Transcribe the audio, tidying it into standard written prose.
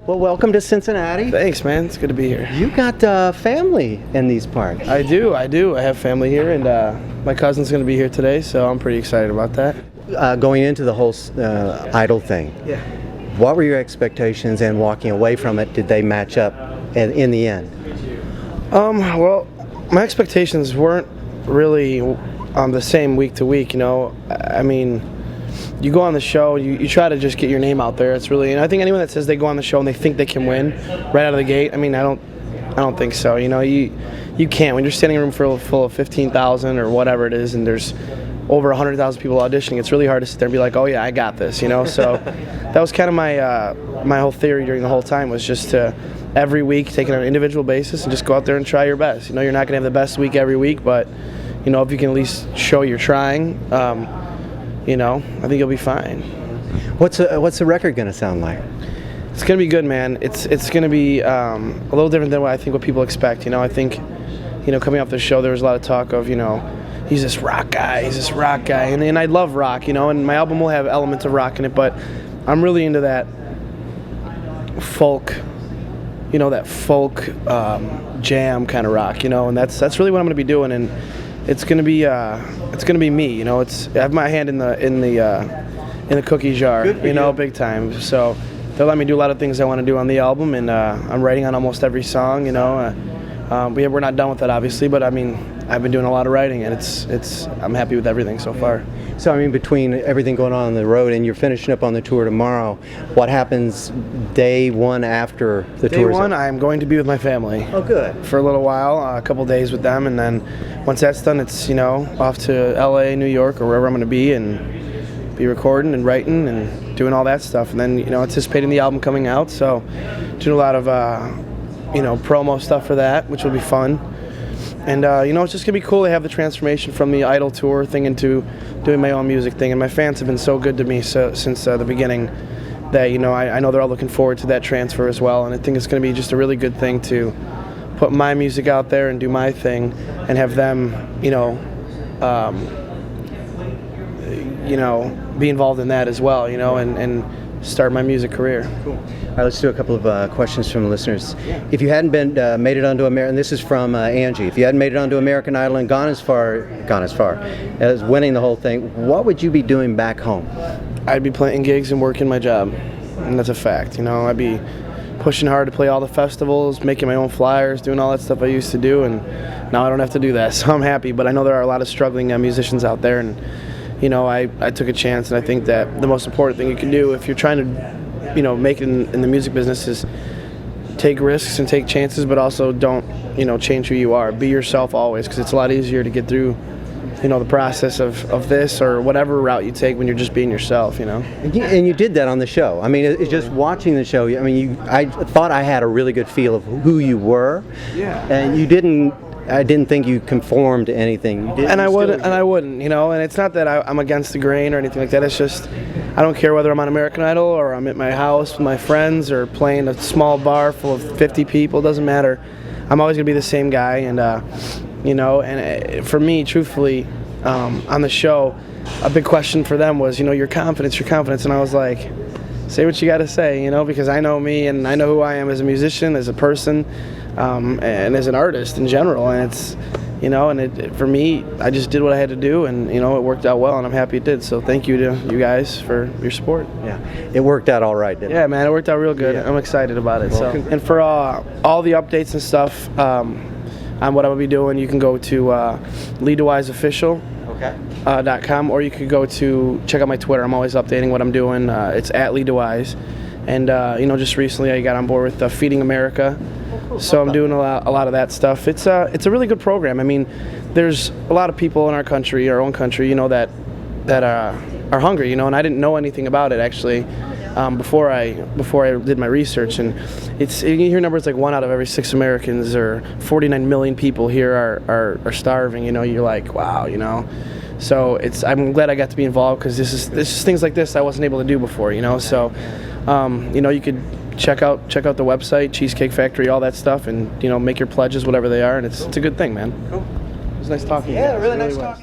Well, welcome to Cincinnati. Thanks, man. It's good to be here. You got family in these parts. I do. I have family here, and my cousin's going to be here today, so I'm pretty excited about that. Going into the whole Idol thing, Yeah. what were your expectations, and walking away from it, did they match up in the end? Well, my expectations weren't really the same week to week, you know. I mean, you go on the show, you try to just get your name out there. It's really, and I think anyone that says they go on the show and they think they can win right out of the gate, I mean, I don't think so. You know, you can't. When you're standing in a room full of 15,000 or whatever it is, and there's over 100,000 people auditioning, it's really hard to sit there and be like, oh yeah, I got this, you know. So that was kind of my whole theory during the whole time, was just to every week take it on an individual basis and just go out there and try your best. You know, you're not going to have the best week every week, but you know, if you can at least show you're trying, you know, I think you'll be fine. What's the record going to sound like? It's going to be good, man. It's going to be a little different than what people expect. You know, I think, you know, coming off the show, there was a lot of talk of, you know, he's this rock guy, and I love rock, you know, and my album will have elements of rock in it, but I'm really into that folk, you know, that folk jam kind of rock, you know, and that's really what I'm going to be doing, and it's going to be me, you know. I have my hand in the cookie jar, you know, big time. So they'll let me do a lot of things I want to do on the album, and I'm writing on almost every song, you know. We're not done with that, obviously, but I mean, I've been doing a lot of writing, and I'm happy with everything so far. So I mean, between everything going on the road and you're finishing up on the tour tomorrow, what happens day one after the tour? Day one, I'm going to be with my family. Oh, good. For a little while, a couple days with them, and then once that's done, it's, you know, off to LA, New York, or wherever I'm going to be, and be recording and writing and doing all that stuff, and then, you know, anticipating the album coming out. So doing a lot of you know, promo stuff for that, which will be fun. And you know, it's just gonna be cool to have the transformation from the Idol tour thing into doing my own music thing. And my fans have been so good to me since the beginning that, you know, I know they're all looking forward to that transfer as well. And I think it's gonna be just a really good thing to put my music out there and do my thing, and have them, you know, be involved in that as well, you know, and start my music career. Cool. All right, let's do a couple of questions from listeners. If you hadn't been made it onto American, and this is from Angie, if you hadn't made it onto American Idol and gone as far as winning the whole thing, what would you be doing back home? I'd be playing gigs and working my job, and that's a fact. You know, I'd be pushing hard to play all the festivals, making my own flyers, doing all that stuff I used to do, and now I don't have to do that, so I'm happy. But I know there are a lot of struggling musicians out there, and you know, I took a chance, and I think that the most important thing you can do if you're trying to, you know, make it in the music business is take risks and take chances, but also don't, you know, change who you are. Be yourself always, because it's a lot easier to get through, you know, the process of this or whatever route you take when you're just being yourself, you know. And you did that on the show. I mean, it's just watching the show. I mean, I thought I had a really good feel of who you were. Yeah. And you didn't. I didn't think you conformed to anything. I wouldn't, you know. And it's not that I'm against the grain or anything like that. It's just I don't care whether I'm on American Idol or I'm at my house with my friends or playing a small bar full of 50 people. It doesn't matter. I'm always gonna be the same guy, and you know. And for me, truthfully, on the show, a big question for them was, you know, your confidence, and I was like, say what you got to say, you know, because I know me and I know who I am as a musician, as a person, and as an artist in general. And it's, you know, and for me, I just did what I had to do, and you know, it worked out well, and I'm happy it did. So thank you to you guys for your support. Yeah, it worked out all right, didn't it? Yeah, man, it worked out real good. Yeah. I'm excited about it. Well, and for all the updates and stuff on what I'm gonna be doing, you can go to Lee DeWyze Official. .com, or you could go to check out my Twitter. I'm always updating what I'm doing. It's at Lee DeWyze, and you know, just recently I got on board with Feeding America, so I'm doing a lot of that stuff. It's a really good program. I mean, there's a lot of people in our country, our own country, you know, that are hungry, you know, and I didn't know anything about it actually before I did my research, and you hear numbers like 1 out of every 6 Americans, or 49 million people here are starving. You know, you're like, wow, you know. So I'm glad I got to be involved, because this is things like this I wasn't able to do before, you know. So you know, you could check out the website, Cheesecake Factory, all that stuff, and you know, make your pledges, whatever they are, and it's a good thing, man. Cool. It was nice talking to you. Yeah, really nice talking.